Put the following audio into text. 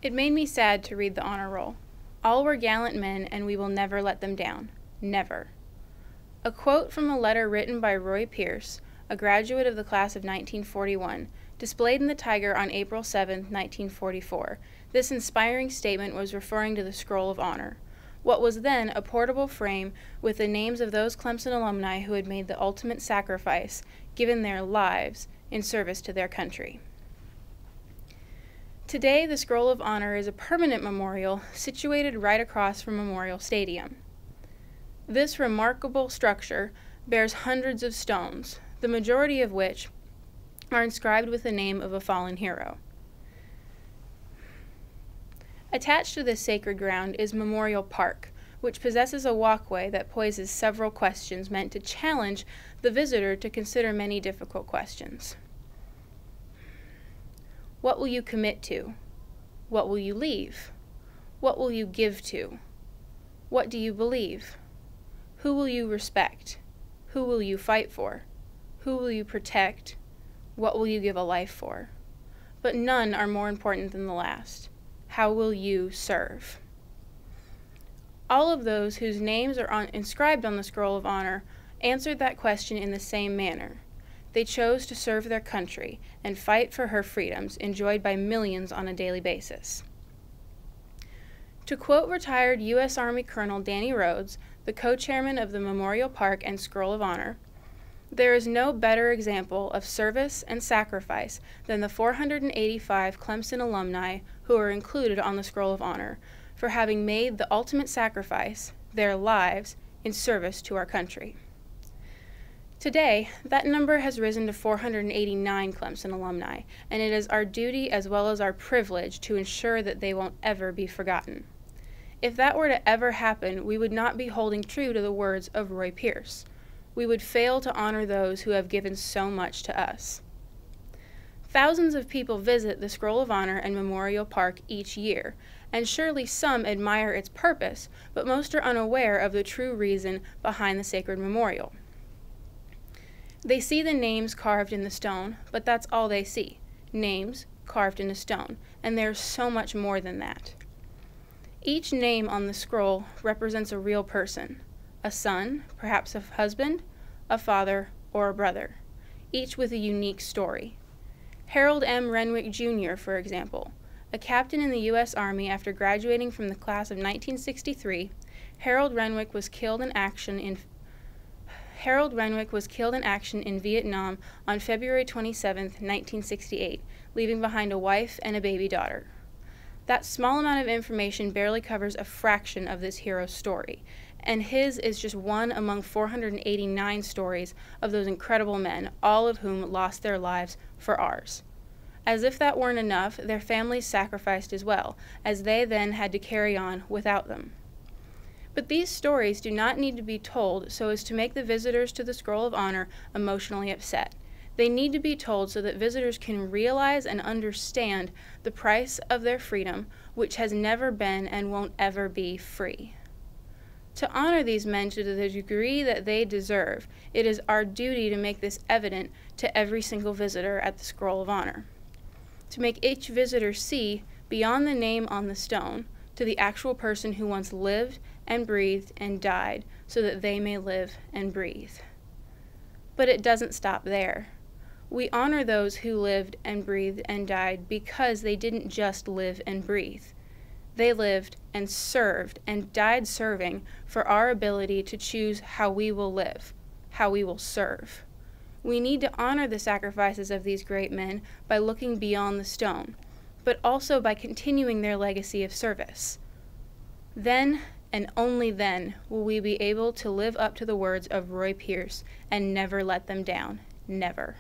It made me sad to read the honor roll. All were gallant men, and we will never let them down. Never. A quote from a letter written by Roy Pierce, a graduate of the class of 1941, displayed in the Tiger on April 7, 1944. This inspiring statement was referring to the Scroll of Honor, what was then a portable frame with the names of those Clemson alumni who had made the ultimate sacrifice, given their lives in service to their country. Today, the Scroll of Honor is a permanent memorial situated right across from Memorial Stadium. This remarkable structure bears hundreds of stones, the majority of which are inscribed with the name of a fallen hero. Attached to this sacred ground is Memorial Park, which possesses a walkway that poses several questions meant to challenge the visitor to consider many difficult questions. What will you commit to? What will you leave? What will you give to? What do you believe? Who will you respect? Who will you fight for? Who will you protect? What will you give a life for? But none are more important than the last. How will you serve? All of those whose names are inscribed on the Scroll of Honor answered that question in the same manner. They chose to serve their country and fight for her freedoms enjoyed by millions on a daily basis. To quote retired U.S. Army Colonel Danny Rhodes, the co-chairman of the Memorial Park and Scroll of Honor, there is no better example of service and sacrifice than the 485 Clemson alumni who are included on the Scroll of Honor for having made the ultimate sacrifice, their lives, in service to our country. Today, that number has risen to 489 Clemson alumni, and it is our duty as well as our privilege to ensure that they won't ever be forgotten. If that were to ever happen, we would not be holding true to the words of Roy Pierce. We would fail to honor those who have given so much to us. Thousands of people visit the Scroll of Honor and Memorial Park each year, and surely some admire its purpose, but most are unaware of the true reason behind the sacred memorial. They see the names carved in the stone, but that's all they see, names carved in a stone, and there's so much more than that. Each name on the scroll represents a real person, a son, perhaps a husband, a father, or a brother, each with a unique story. Harold M. Renwick Jr., for example, a captain in the U.S. Army after graduating from the class of 1963, Harold Renwick was killed in action in Vietnam on February 27, 1968, leaving behind a wife and a baby daughter. That small amount of information barely covers a fraction of this hero's story, and his is just one among 489 stories of those incredible men, all of whom lost their lives for ours. As if that weren't enough, their families sacrificed as well, as they then had to carry on without them. But these stories do not need to be told so as to make the visitors to the Scroll of Honor emotionally upset. They need to be told so that visitors can realize and understand the price of their freedom, which has never been and won't ever be free. To honor these men to the degree that they deserve, it is our duty to make this evident to every single visitor at the Scroll of Honor. To make each visitor see, beyond the name on the stone, to the actual person who once lived and breathed and died so that they may live and breathe. But it doesn't stop there. We honor those who lived and breathed and died because they didn't just live and breathe. They lived and served and died serving for our ability to choose how we will live, how we will serve. We need to honor the sacrifices of these great men by looking beyond the stone, but also by continuing their legacy of service. Then, and only then, will we be able to live up to the words of Roy Pierce and never let them down. Never.